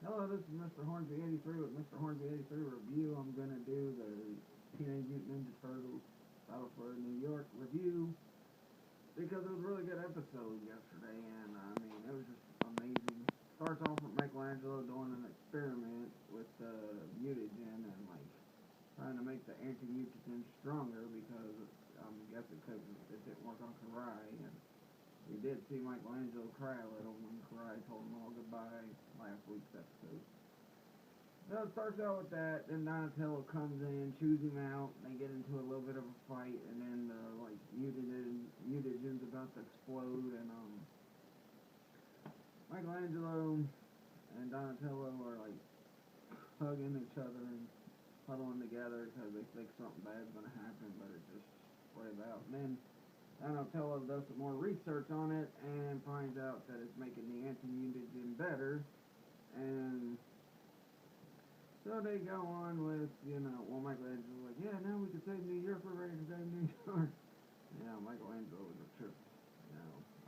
Hello, this is Mr. Hornsby83 with Mr. Hornsby83 Review. I'm going to do the Teenage Mutant Ninja Turtles Battle for New York review because it was a really good episode yesterday, and I mean, it was just amazing. Starts off with Michelangelo doing an experiment with mutagen and like trying to make the anti-mutagen stronger because I'm guessing because it didn't work on Karai, and we did see Michelangelo cry a little when Karai told him all goodbye last week's episode. So it starts out with that, then Donatello comes in, chews him out, they get into a little bit of a fight, and then like mutagen's about to explode, and Michelangelo and Donatello are like hugging each other and huddling together because they think something bad's gonna happen, but it just plays out. And then Donatello does some more research on it and finds out that it's making the anti-mutagen better, and so they go on with, well, Michelangelo's like, yeah, now we can save New York, we're ready to save New York. Michelangelo was a trip.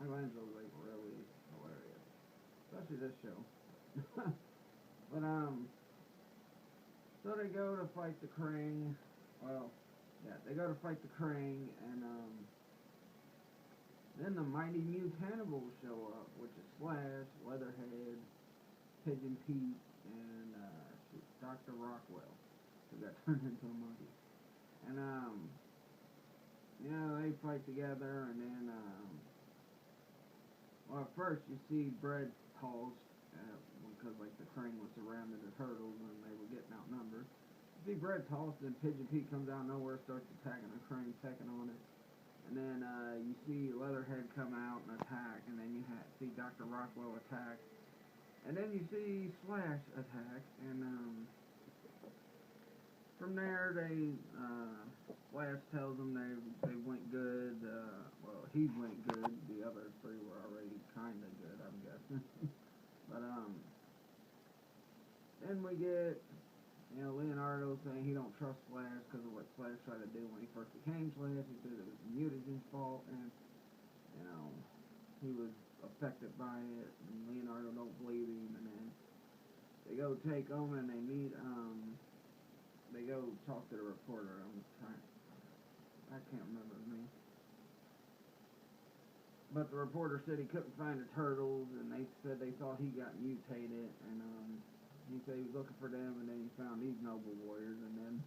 Michelangelo's like really hilarious, especially this show. But so they go to fight the Krang. Well, yeah, they go to fight the Krang, and then the Mighty Mutanimals show up, which is Slash, Leatherhead, Pigeon Pete, and Dr. Rockwell, who got turned into a monkey. And they fight together, and then well, at first you see Bread tossed because like the Krang was surrounding the turtles and they were getting outnumbered. You see Bread tossed, and Pigeon Pete comes out of nowhere, starts attacking the Krang, pecking on it. And then you see Leatherhead come out and attack, and then you see Dr. Rockwell attack, and then you see Slash attack, and from there they Slash tells them they went good. Well, he went good. The other three were already kind of good, I'm guessing. But then we get Leonardo saying he don't trust Slash because of what Slash tried to do when he first became Slash. He said it was the mutagen's fault, and he was affected by it, and Leonardo don't believe him, and then they go take him, and they go talk to the reporter. I can't remember his name. But the reporter said he couldn't find the turtles, and they said they thought he got mutated, and he said he was looking for them, and then he found these noble warriors, and then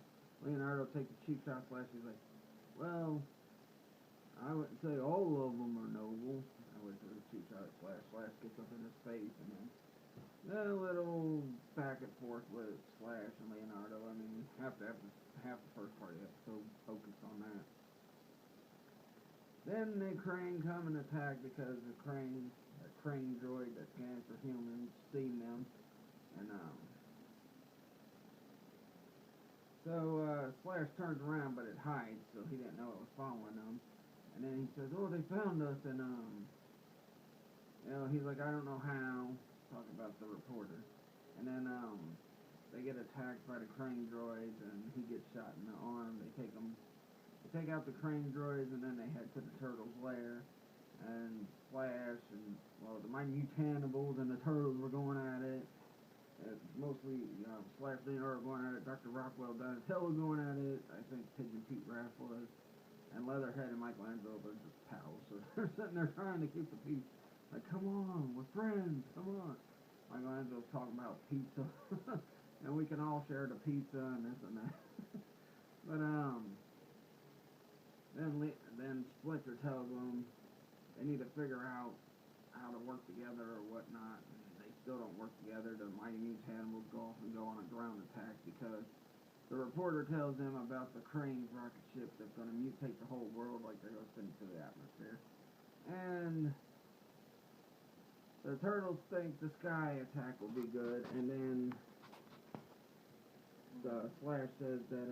Leonardo takes a cheap shot. Slash, he's like, well, I wouldn't say all of them are noble. I went to the cheap shot. Slash gets up in his face, and then a little back and forth with Slash and Leonardo. I mean, half the first part of the episode focused on that. Then the Krang come and attack because the Krang droid that scans for humans, seen them, and so Slash turns around, but it hides, so he didn't know it was following them. And then he says, "Oh, they found us," and he's like, "I don't know how." Talking about the reporter, and then they get attacked by the Krang droids, and he gets shot in the arm. They take out the Krang droids, and then they head to the turtles' lair. And Flash and the Mighty Mutanimals and the turtles were going at it. Mostly Slash and Leonardo going at it. Dr. Rockwell, Donatello going at it. I think Pigeon Pete Raff was. And Leatherhead and Michelangelo are just pals. So they're sitting there trying to keep the peace. Like, come on, we're friends, come on. Michelangelo's talking about pizza. And we can all share the pizza and this and that. But then Splinter tells them they need to figure out how to work together or whatnot, and they still don't work together. The Mighty Mutanimals go off and go on a ground attack because the reporter tells them about the Crane's rocket ship that's going to mutate the whole world, like they're going to send it to the atmosphere. And the turtles think the sky attack will be good, and then the Slash says that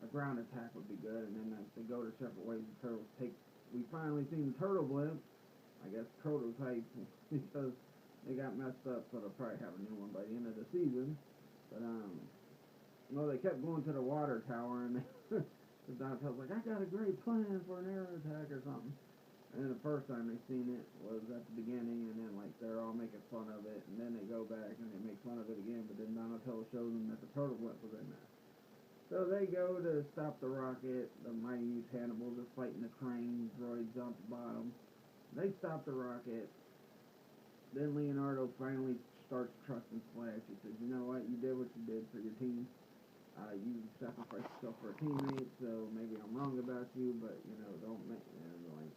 a ground attack would be good, and then they go to separate ways. The turtles we finally seen the turtle blip, I guess prototype, because they got messed up, so they'll probably have a new one by the end of the season. But they kept going to the water tower, and Donatello's like, I got a great plan for an air attack or something. And the first time they seen it was at the beginning, and then like they're all making fun of it, and then they go back and they make fun of it again. But then Donatello shows them that the turtle was in there. So they go to stop the rocket. The mighty huge Hannibals are fighting the crane droids on the bottom. They stop the rocket. Then Leonardo finally starts trusting Flash. He says, "You know what? You did what you did for your team. You sacrificed yourself for a teammate. So maybe I'm wrong about you, but you know, don't make like."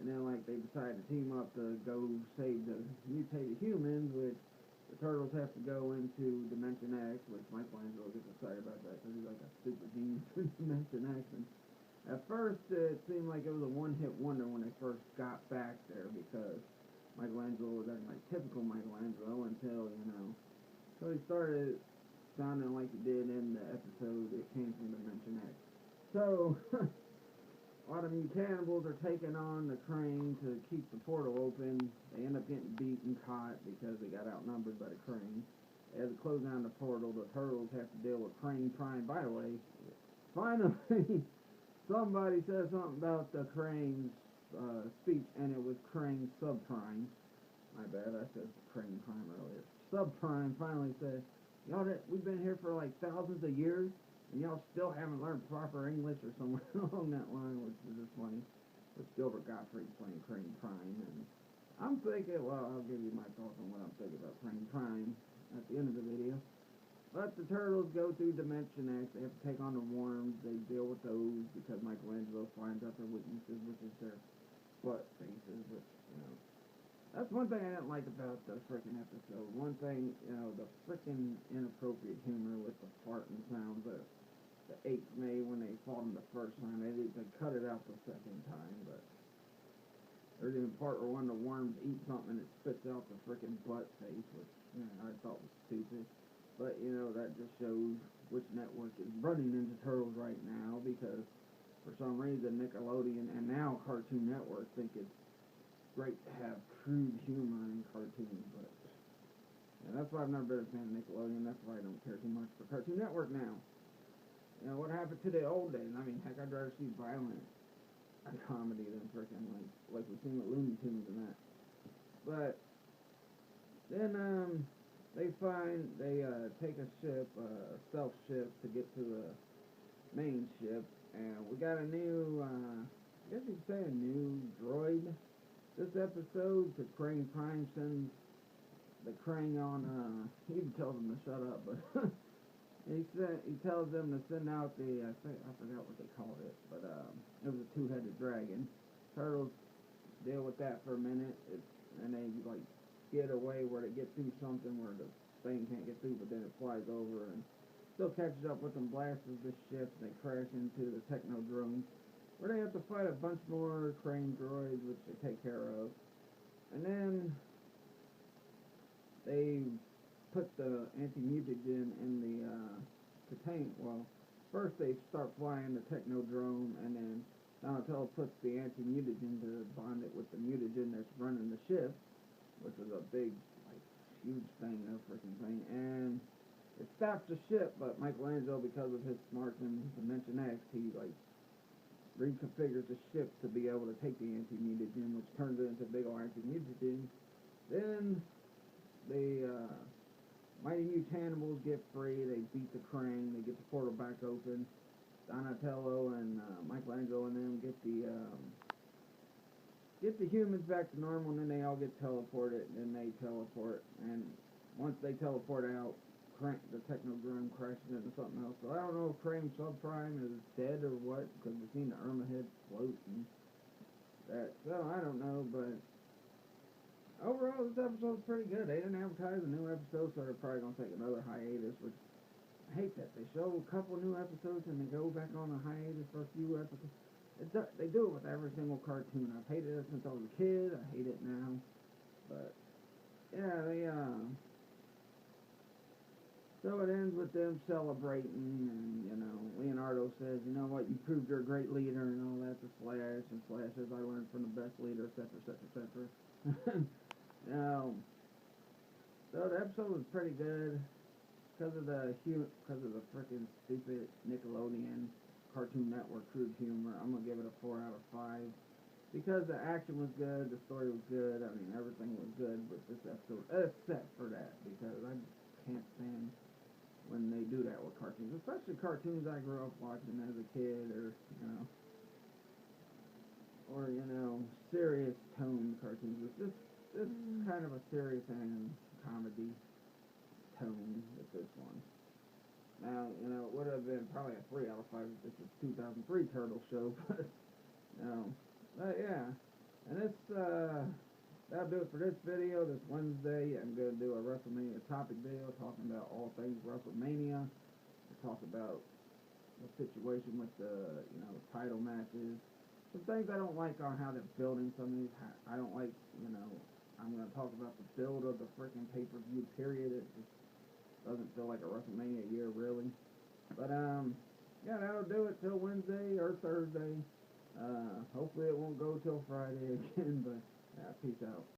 And then like they decide to team up to go save the mutated humans, which the turtles have to go into Dimension X, which Michelangelo gets excited about that because he's like a super genius in Dimension X. And at first it seemed like it was a one-hit wonder when they first got back there because Michelangelo was acting like typical Michelangelo until, you know, so he started sounding like he did in the episode that came from Dimension X. So a lot of cannibals are taking on the crane to keep the portal open. They end up getting beat and caught because they got outnumbered by the crane. As it closes down the portal, the turtles have to deal with Crane Prime. By the way, finally, somebody said something about the crane's speech, and it was Crane Subprime. My bad, I said Crane Prime earlier. Subprime finally said, "Y'all, we've been here for like thousands of years, and y'all still haven't learned proper English," or somewhere along that line, which is just funny. With Gilbert Gottfried playing Crane Prime, and I'm thinking, well, I'll give you my thoughts on what I'm thinking about Crane Prime at the end of the video. But the turtles go through Dimension X. They have to take on the worms. They deal with those because Michelangelo finds out their weaknesses, which is their butt faces, which, you know. That's one thing I didn't like about the freaking episode. One thing, you know, the freaking inappropriate humor with the farting sounds that the apes made when they fought him the first time. They cut it out the second time, but there's even part where one of the worms eats something and it spits out the freaking butt face, which, you know, I thought was stupid. But, you know, that just shows which network is running Ninja Turtles right now, because for some reason Nickelodeon and now Cartoon Network think it's great to have crude humor in cartoons, but yeah, that's why I've never been a fan of Nickelodeon. That's why I don't care too much for Cartoon Network now. You know, what happened to the old days? I mean, heck, I'd rather see violent comedy than freaking like we've seen with Looney Tunes and that. But then they take a ship, a stealth ship, to get to the main ship, and we got a new, I guess you could say a new droid this episode, because Crane Prime sends the crane on, he even tells them to shut up, but he tells them to send out the, I forgot what they called it, but it was a two-headed dragon. Turtles deal with that for a minute, and they like get away where they get through something where the thing can't get through, but then it flies over and still catches up with them, blasts the ship, and they crash into the Technodrome, where they have to fight a bunch more crane droids, which they take care of. And then they put the anti-mutagen in the tank. Well, first they start flying the Technodrome, and then Donatello puts the anti-mutagen to bond it with the mutagen that's running the ship, which is a big, like, huge thing, no freaking thing. And it stops the ship, but Michelangelo, because of his smarts in Dimension X, he like reconfigures the ship to be able to take the anti-mutagen, which turns it into big old anti-mutagen. Then the mighty huge Hannibals get free. They beat the crane. They get the portal back open. Donatello and Michelangelo and them get the humans back to normal, and then they all get teleported, and then they teleport. And once they teleport out, the Technodrome crashes into something else. So I don't know if Crane Subprime is dead or what, because we've seen the Irma head float and that. So I don't know, but overall this episode's pretty good. They didn't advertise a new episode, so they're probably going to take another hiatus, which I hate that. They show a couple new episodes and they go back on a hiatus for a few episodes. They do it with every single cartoon. I've hated it since I was a kid. I hate it now. But yeah, so it ends with them celebrating, and, you know, Leonardo says, "You know what, you proved you're a great leader," and all that to Flash, and Flash says, "I learned from the best leader," etc., etc., etc. Now, so the episode was pretty good, because of the freaking stupid Nickelodeon Cartoon Network crude humor. I'm going to give it a 4 out of 5. because the action was good, the story was good. I mean, everything was good with this episode, except for that, because I can't stand when they do that with cartoons, especially cartoons I grew up watching as a kid, or serious tone cartoons. It's kind of a serious and comedy tone with this one. Now, it would have been probably a 3 out of 5 if this was 2003 Turtle show, but yeah. And that'll do it for this video. This Wednesday, I'm going to do a WrestleMania topic video talking about all things WrestleMania. We'll talk about the situation with the, title matches. Some things I don't like on how they're building some of these. I don't like, I'm going to talk about the build of the freaking pay-per-view period. It just doesn't feel like a WrestleMania year, really. But, yeah, that'll do it till Wednesday or Thursday. Hopefully it won't go till Friday again, but, yeah, peace out.